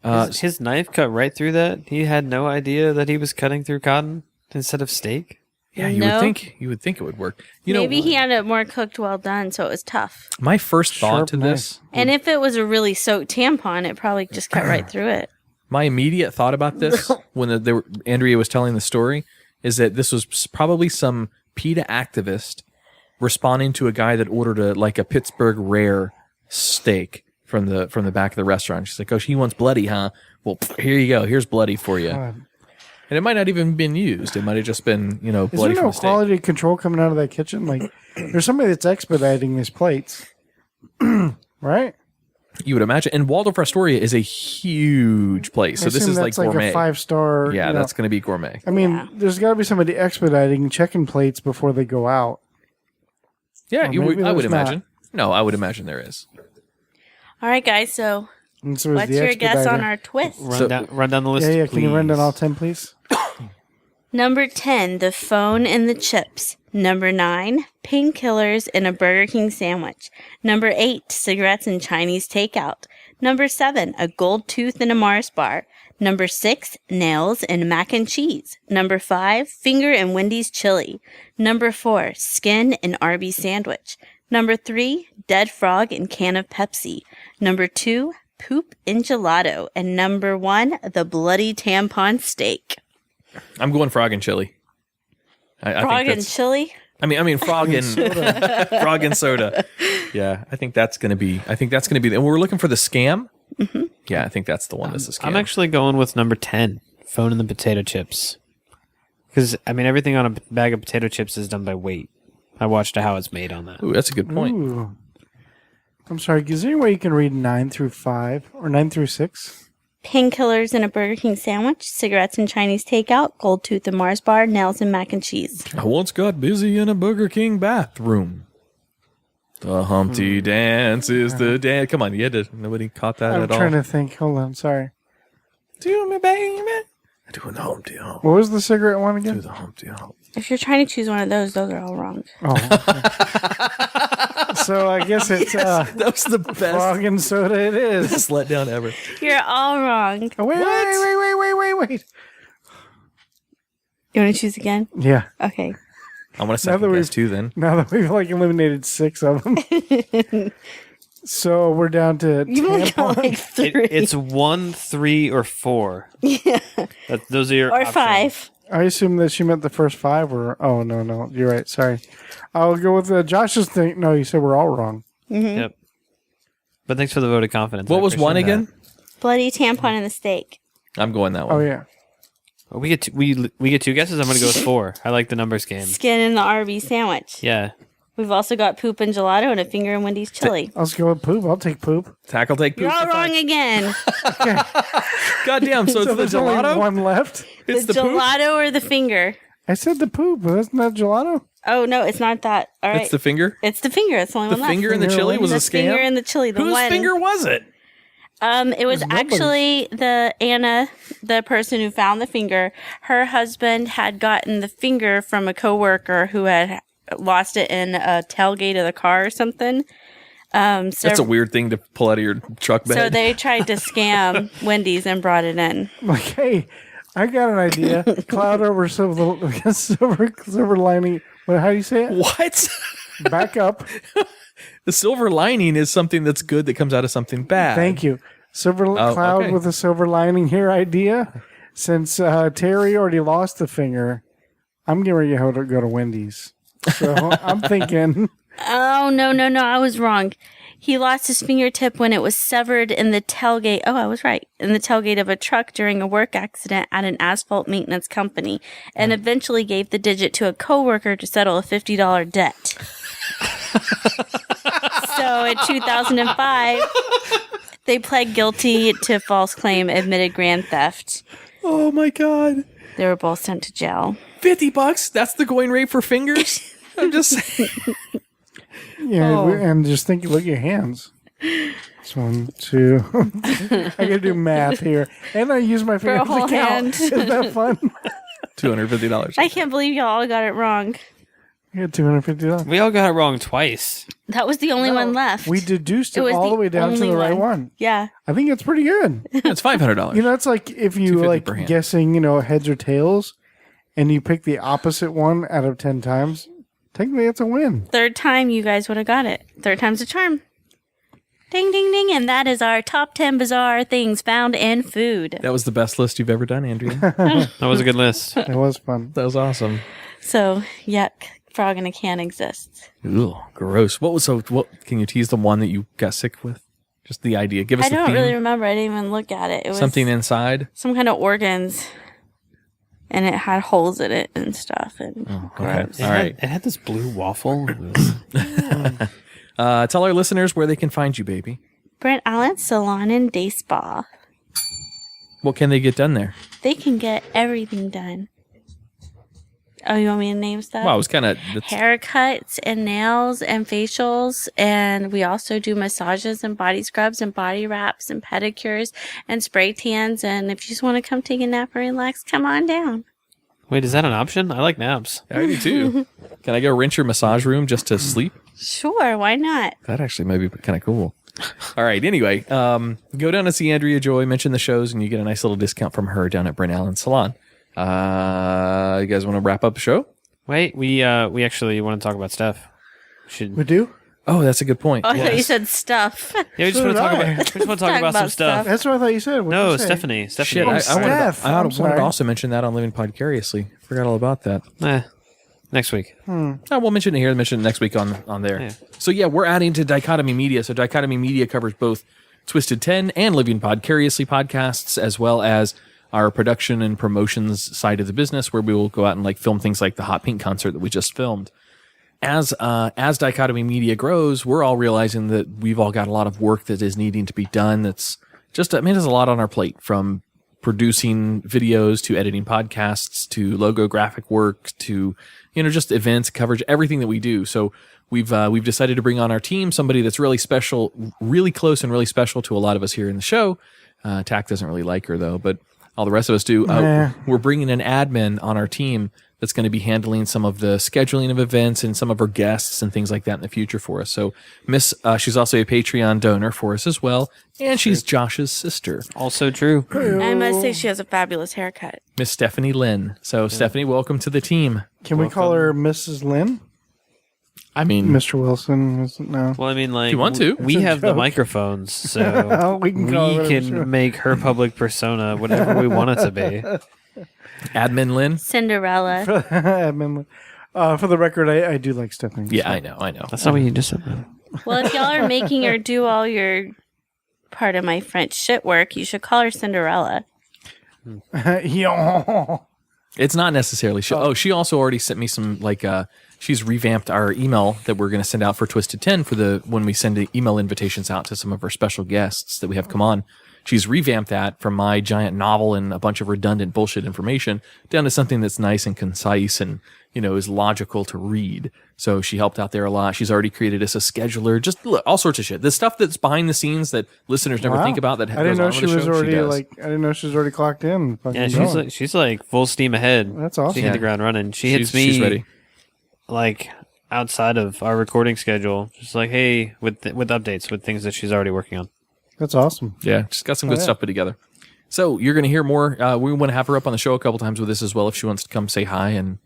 Man. His knife cut right through that. He had no idea that he was cutting through cotton instead of steak.
Yeah, you
No.
would think it would work.
Maybe he had it more cooked well done, so it was tough.
My first thought
Sharp
to
knife.
this,
And if it was a really soaked tampon, it probably just cut right through it.
my immediate thought about this, when Andrea was telling the story, is that this was probably some PETA activist responding to a guy that ordered a Pittsburgh rare steak from the back of the restaurant. She's like, "Oh, he wants bloody, huh? Well, here you go. Here's bloody for you."
God.
And it might not even been used. It might have just been,
Is
bloody
there
from
no
the steak.
quality control coming out of that kitchen? Like, there's somebody that's expediting these plates, right?
You would imagine. And Waldorf Astoria is a huge place, so
I
this
assume
is like
that's
gourmet.
a 5-star.
Yeah,
you know.
that's going to be gourmet.
I mean,
Yeah.
there's got to be somebody expediting, checking plates before they go out.
Yeah,
Or maybe
I would
there's not.
imagine. No, I would imagine there is.
All right, guys. So,
And so is
what's
the
your guess on
expediter.
our twist?
Run down the list.
Yeah, Can you run down
please.
all 10, please?
Number 10, the phone and the chips. Number 9, painkillers in a Burger King sandwich. Number 8, cigarettes and Chinese takeout. Number 7, a gold tooth in a Mars bar. Number 6, nails and mac and cheese. Number 5, finger and Wendy's chili. Number 4, skin and Arby's sandwich. Number 3, dead frog and can of Pepsi. Number 2, poop and gelato. And number 1, the bloody tampon steak.
I'm going frog and chili. I
Frog
think
and
that's,
chili?
I mean frog and frog and soda. Yeah, I think that's going to be. And we're looking for the scam. Mm-hmm. Yeah, I think that's the one. That's the scam.
I'm actually going with number 10, phone and the potato chips. Because, I mean, everything on a bag of potato chips is done by weight. I watched how it's made on that.
Ooh, that's a good point.
Ooh. I'm sorry. Is there any way you can read 9 through 5 or 9 through 6?
painkillers in a Burger King sandwich, cigarettes and Chinese takeout, gold tooth and Mars bar, nails and mac and cheese.
I once got busy in a Burger King bathroom. The Humpty Dance is the dance. Come on, nobody caught that
I'm
at all.
trying to think. Hold on, sorry.
Do me, baby. Doing the Humpty Hump.
What was the cigarette one again?
Do the Humpty Hump.
If you're trying to choose one of those are all wrong.
Oh. Okay. So I guess it's
That was the best,
frog and soda. It is.
best letdown ever.
You're all wrong.
Oh, wait.
You want to choose again?
Yeah.
Okay.
I want to second guess too then.
Now that we've eliminated 6 of them. So we're down to
You only got
tampon.
like 3.
It's 1, 3, or 4. Yeah. Those are your
or
options.
5.
I assume that she meant the first 5 or... Oh, no. You're right. Sorry. I'll go with Josh's thing. No, you said we're all wrong.
Mm-hmm.
Yep. But thanks for the vote of confidence.
What
I
was one
appreciate
again?
Bloody tampon in the steak.
I'm going that one.
Oh, yeah.
that. We get we get 2 guesses. I'm going to go with 4. I like the numbers game.
Skin in the RV sandwich.
Yeah.
We've also got poop and gelato and a finger in Wendy's chili.
Let's go with poop. I'll take poop.
Tackle take poop.
You're all
for
wrong
5.
again.
Goddamn, so it's the
there's only
gelato?
one left.
It's
the
the poop?
gelato or the finger?
I said the poop. But isn't that gelato?
Oh, no, it's not that. All right.
It's the finger?
It's the finger. It's the only
The
one left.
finger in the
Finger
chili was a
The
scam?
finger in the chili. The
Whose
one.
finger was it?
It was
nobody's.
actually the Anna, the person who found the finger. Her husband had gotten the finger from a coworker who had lost it in a tailgate of the car or something. So,
That's a weird thing to pull out of your truck bed.
so they tried to scam Wendy's and brought it in.
Like, hey, I got an idea. Cloud over silver lining. Well, how do you say it?
What?
Back up.
The silver lining is something that's good that comes out of something bad.
Thank you. Cloud
okay.
with a silver lining here idea. Since Terry already lost the finger, I'm getting ready to go to Wendy's. So I'm thinking...
Oh, no, I was wrong. He lost his fingertip when it was severed in the tailgate. Oh, I was right. In the tailgate of a truck during a work accident at an asphalt maintenance company, and eventually gave the digit to a coworker to settle a $50 debt. So in 2005, they pled guilty to false claim, admitted grand theft.
Oh my God.
They were both sent to jail.
$50? That's the going rate for fingers? I'm just saying.
Yeah, and just think, look at your hands. It's 1, 2. I gotta do math here, and I use my fingers
a whole
to count.
hand.
Isn't that fun?
$250.
I can't believe y'all all got it wrong.
You got $250.
We all got it wrong twice.
That was the only one left.
We deduced
It
it
was
all
the
the way down to
only
the right
one.
one.
Yeah.
I think it's pretty good.
It's $500.
You know, it's like if you
$250
like
per hand.
guessing, heads or tails, and you pick the opposite one out of 10 times. Technically, it's a win.
Third time, you guys would have got it. Third time's a charm. Ding, ding, ding. And that is our top 10 bizarre things found in food.
That was the best list you've ever done, Andrea.
That was a good list.
It was fun.
That was awesome.
So, yuck. Frog in a can exists.
Ugh, gross. What can you tease the one that you got sick with? Just the idea. Give us
I
the
don't
theme.
really remember. I didn't even look at it. It was
Something inside.
some kind of organs. And it had holes in it and stuff. And
Okay.
gross.
All right.
It had this blue waffle. It was-
Tell our listeners where they can find you, baby.
Brent Allen Salon and Day Spa.
What can they get done there?
They can get everything done. Oh, you want me to name stuff?
Wow, it was kind of...
Haircuts and nails and facials, and we also do massages and body scrubs and body wraps and pedicures and spray tans, and if you just want to come take a nap and relax, come on down.
Wait, is that an option? I like naps.
I do too. Can I go rent your massage room just to sleep?
Sure, why not?
That actually might be kind of cool. All right. Anyway, go down and see Andrea Joy, mention the shows, and you get a nice little discount from her down at Brent Allen Salon. You guys want to wrap up the show?
Wait, we actually want to talk about stuff.
We do?
Oh, that's a good point.
Oh, I thought you said stuff.
Yeah, we just
So
want to
did
talk
I.
about. We just want to talk about some stuff.
That's what I thought you said. What'd
No,
you say?
Stephanie.
Shit, I
Steph. I'm
wanted
sorry.
to also mention that on Living Podcariously. Forgot all about that.
Next week.
Oh, we'll mention it here. Mention it next week on there.
Yeah.
So yeah, we're adding to Dichotomy Media. So Dichotomy Media covers both Twisted 10 and Living Podcariously podcasts, as well as our production and promotions side of the business, where we will go out and film things like the Hot Pink concert that we just filmed. As Dichotomy Media grows, we're all realizing that we've all got a lot of work that is needing to be done. That's just, I mean, there's a lot on our plate, from producing videos to editing podcasts to logo graphic work to, just events, coverage, everything that we do. So we've decided to bring on our team somebody that's really special, really close and really special to a lot of us here in the show. Tach doesn't really like her though, but all the rest of us do. We're bringing an admin on our team that's going to be handling some of the scheduling of events and some of our guests and things like that in the future for us. So she's also a Patreon donor for us as well. And she's Josh's sister.
Also true.
I must say she has a fabulous haircut.
Miss Stephanie Lynn. So Stephanie, welcome to the team.
Can we call her Mrs. Lynn?
I mean,
Mr. Wilson? No.
Well, I mean, like,
if you want to.
We have the microphones, so
we can
make her public persona whatever we want it to be.
Admin Lynn?
Cinderella.
Admin Lynn. For the record, I do like Stephanie.
Yeah, I know.
That's not what you just said.
Well, if y'all are making her do all your part of my French shit work, you should call her Cinderella.
Yeah.
It's not necessarily. She also already sent me some, she's revamped our email that we're going to send out for Twisted 10 when we send the email invitations out to some of our special guests that we have come on. She's revamped that from my giant novel and a bunch of redundant bullshit information down to something that's nice and concise and, is logical to read. So she helped out there a lot. She's already created us a scheduler, just all sorts of shit. The stuff that's behind the scenes that listeners never think about that
I didn't know she was already I didn't know she was already clocked in.
Yeah, she's like full steam ahead.
That's awesome.
She hit the ground running. She's
ready.
Like outside of our recording schedule, just like, hey, with updates, with things that she's already working on.
That's awesome.
Yeah, she's got some good stuff put together. So you're going to hear more. We want to have her up on the show a couple times with this as well if she wants to come say hi and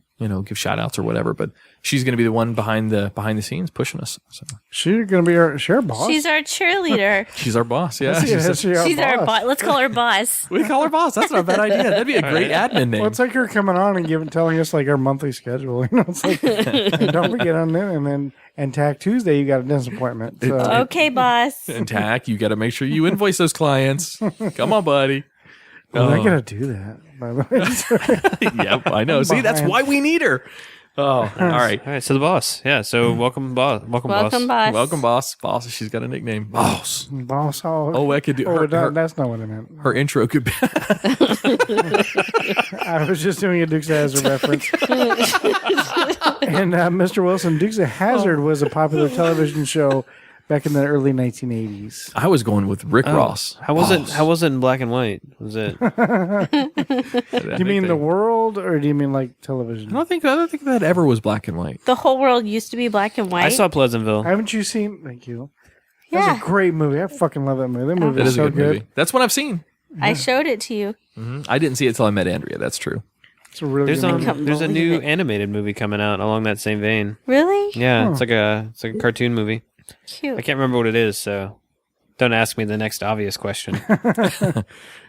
give shout outs or whatever. But she's going to be the one behind the scenes pushing us. So.
She's going to be our boss.
She's our cheerleader.
She's our boss. Yeah,
She's our boss. Let's call her boss.
We call her boss. That's not a bad idea. That'd be a great admin name.
Well, it's like her coming on and telling us like our monthly schedule. It's like don't forget on that, and Tach Tuesday you got a dentist appointment. So.
Okay, boss.
And Tach, you got to make sure you invoice those clients. Come on, buddy.
Well, I gotta do that, by the way.
Yep, I know. See, that's why we need her. Oh, all right.
All right, so the boss. Yeah, so welcome, boss. Welcome, boss.
Welcome, boss. Boss, she's got a nickname. Boss.
Boss.
I could do
that's not what I meant.
Her intro could be.
I was just doing a Dukes of Hazzard reference. And Mr. Wilson, Dukes of Hazzard was a popular television show back in the early 1980s.
I was going with Rick Ross.
How was it? How was it in black and white? Was it?
Do you mean the world, or do you mean like television?
I don't think that ever was black and white.
The whole world used to be black and white.
I saw Pleasantville.
Haven't you seen? Thank you.
Yeah.
That's a great movie. I fucking love that movie. That movie
That
is
is
so
a good movie. That's what I've seen.
I showed it to you.
Mm-hmm. I didn't see it till I met Andrea. That's true.
It's a really good movie.
There's a new animated movie coming out along that same vein.
Really?
Yeah, it's like a cartoon movie.
Cute.
I can't remember what it is, so don't ask me the next obvious question.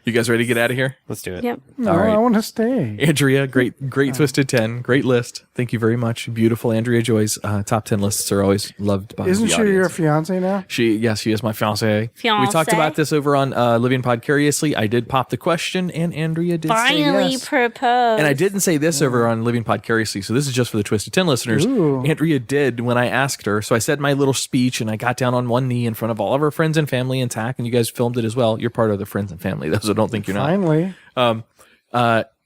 You guys ready to get out of here?
Let's do it.
Yep.
No,
All right.
I want to stay.
Andrea, great Twisted 10. Great list. Thank you very much. Beautiful. Andrea Joy's top 10 lists are always loved by
Isn't
the
she
audience.
your fiance now?
She is my fiancée. We talked about this over on Living Podcariously. I did pop the question, and Andrea did say
Finally
yes.
proposed.
And I didn't say this over on Living Podcariously, so this is just for the Twisted 10 listeners.
Ooh.
Andrea did when I asked her. So I said my little speech, and I got down on one knee in front of all of her friends and family and Tach, and you guys filmed it as well. You're part of the friends and family, though, so don't think you're not.
Finally.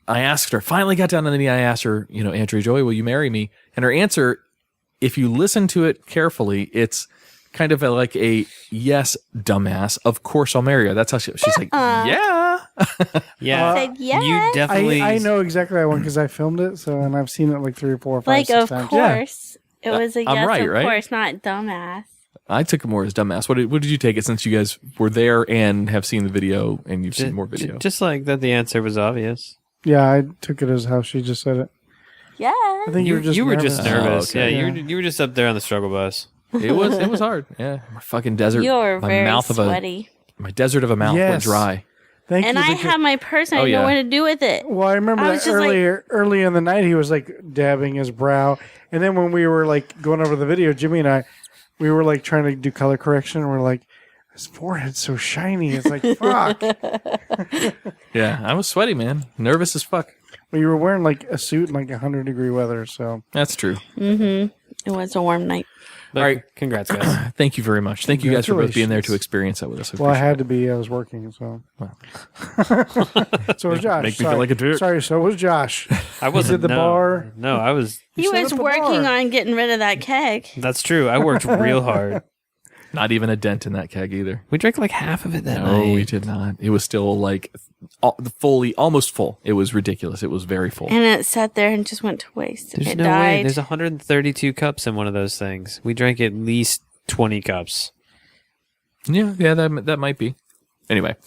I asked her, finally got down on the knee. I asked her, Andrea Joy, will you marry me? And her answer, if you listen to it carefully, it's kind of like a yes, dumbass. Of course I'll marry her. That's how she's like, yeah.
Yeah.
Said yes.
You definitely.
I know exactly that one because I filmed it, and I've seen it like 3 or 4 or 5,
Like,
6
of
times.
course. It was a yes,
I'm right,
of
right?
course, not dumbass.
I took it more as dumbass. What did you take it since you guys were there and have seen the video and you've seen more video?
Just like that, the answer was obvious.
Yeah, I took it as how she just said it.
Yeah.
I think you were just
you were
nervous.
just nervous.
Oh, okay.
Yeah, you were just up there on the struggle bus.
It was hard. Yeah, my fucking desert.
You're
my
very
mouth
sweaty.
my desert of a mouth went
Yes.
dry.
Thank
And
you.
I
because-
have my purse and I
Oh,
didn't know
yeah.
what to do with it.
Well, I remember
I was
that
just
early in the night, he was like dabbing his brow, and then when we were like going over the video, Jimmy and I, we were like trying to do color correction, and we're like, his forehead's so shiny. It's like fuck.
Yeah, I was sweaty, man. Nervous as fuck.
Well, you were wearing like a suit in like 100-degree weather, so
That's true.
It was a warm night.
But
All right.
congrats, guys.
Thank you very much. Thank you guys for both being there to
Congratulations.
experience that with us.
Well, I had to be. I was working, so. So was Josh.
Make me feel
Sorry.
like a dick.
Sorry, so was Josh.
I wasn't
at the
no.
bar.
No, I was.
He
set
was
up a
working
bar.
on getting rid of that keg.
That's true. I worked real hard.
Not even a dent in that keg either.
We drank like half of it that
No,
night.
we did not. It was still like almost full. It was ridiculous. It was very full.
And it sat there and just went to waste.
There's
it
no way.
died.
There's 132 cups in one of those things. We drank at least 20 cups.
Yeah, that might be. Anyway,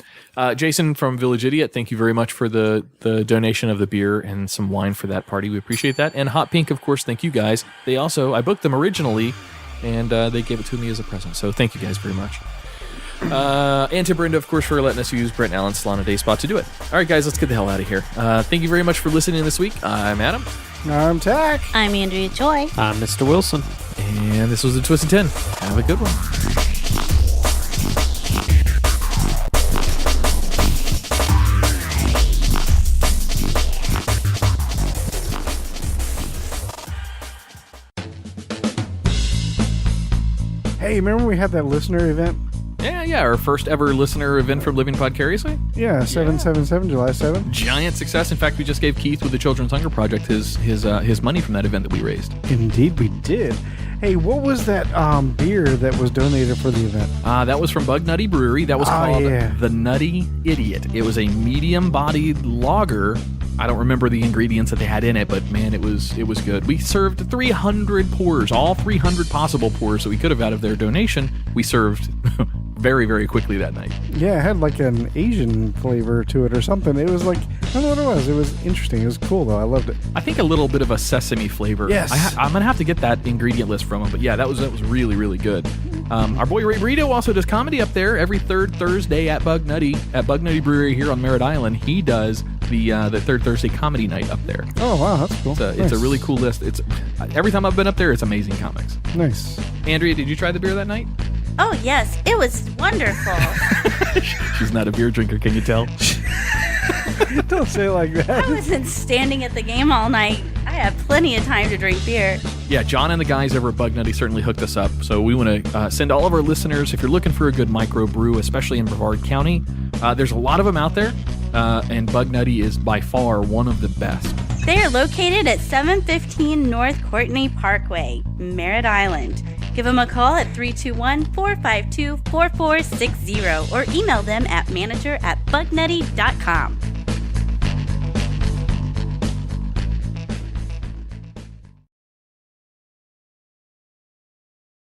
Jason from Village Idiot, thank you very much for the donation of the beer and some wine for that party. We appreciate that. And Hot Pink, of course, thank you guys. I booked them originally, and they gave it to me as a present. So thank you guys very much. And to Brenda, of course, for letting us use Brent and Allen's Salon a Day Spot to do it. All right, guys, let's get the hell out of here. Thank you very much for listening this week. I'm Adam.
I'm Tach.
I'm Andrea Joy.
I'm Mr. Wilson.
And this was the Twisted 10. Have a good one.
Hey, remember we had that listener event?
Yeah, our first ever listener event from Living Vicariously.
Yeah, 777, July 7th.
Giant success. In fact, we just gave Keith with the Children's Hunger Project his money from that event that we raised.
Indeed, we did. Hey, what was that beer that was donated for the event?
That was from Bug Nutty Brewery. That was called the Nutty Idiot. It was a medium-bodied lager. I don't remember the ingredients that they had in it, but man, it was good. We served 300 pours, all 300 possible pours that we could have out of their donation. We served very, very quickly that night.
Yeah, it had like an Asian flavor to it or something. It was like, I don't know what it was. It was interesting. It was cool, though. I loved it.
I think a little bit of a sesame flavor.
Yes.
I'm going to have to get that ingredient list from him. But yeah, that was really, really good. Our boy Ray Burrito also does comedy up there every third Thursday at Bug Nutty Brewery here on Merritt Island. He does the third Thursday comedy night up there.
Oh, wow. That's cool.
It's a really cool list. It's every time I've been up there, it's amazing comics.
Nice.
Andrea, did you try the beer that night?
Oh, yes. It was wonderful.
She's not a beer drinker, can you tell?
Don't say it like that.
I wasn't standing at the game all night. I had plenty of time to drink beer.
Yeah, John and the guys over at Bug Nutty certainly hooked us up. So we want to send all of our listeners, if you're looking for a good micro brew, especially in Brevard County, there's a lot of them out there, and Bug Nutty is by far one of the best.
They are located at 715 North Courtney Parkway, Merritt Island. Give them a call at 321-452-4460 or email them at manager@bugnutty.com.